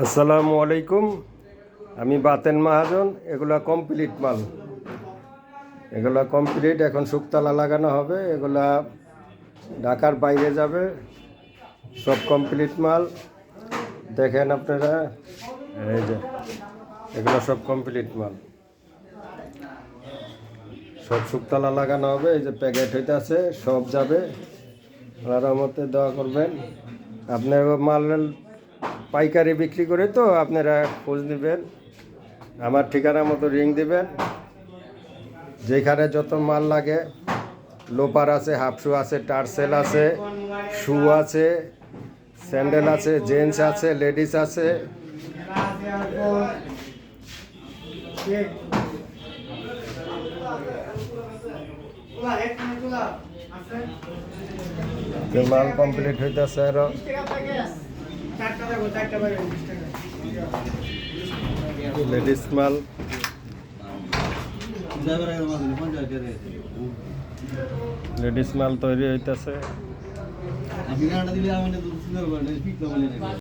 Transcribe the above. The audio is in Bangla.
আসসালামু আলাইকুম। আমি বাতেন মাহাজন। এগুলা কমপ্লিট মাল, এগুলা কমপ্লিট। এখন শুকতালা লাগানো হবে, এগুলা ঢাকার বাইরে যাবে। সব কমপ্লিট মাল দেখেন আপনারা। এই যে এগুলো সব কমপ্লিট মাল, সব শুকতালা লাগানো হবে। এই যে প্যাকেট হইতে আছে, সব যাবে। আপনারা মতে দোয়া করবেন। আপনার মাল পাইকারি বিক্রি করে তো আপনারা খোঁজ নেবেন, আমার ঠিকানা মতো রিং দিবেন। যেখানে যত মাল লাগে, লোপার আছে, হাফ শু আছে, টার্সেল আছে, শু আছে, স্যান্ডেল আছে, জেন্টস আছে, লেডিস আছে। মাল কমপ্লিট হইতেছে আরো। লেডিস মাল, লেডিস মাল তৈরি হইতেছে।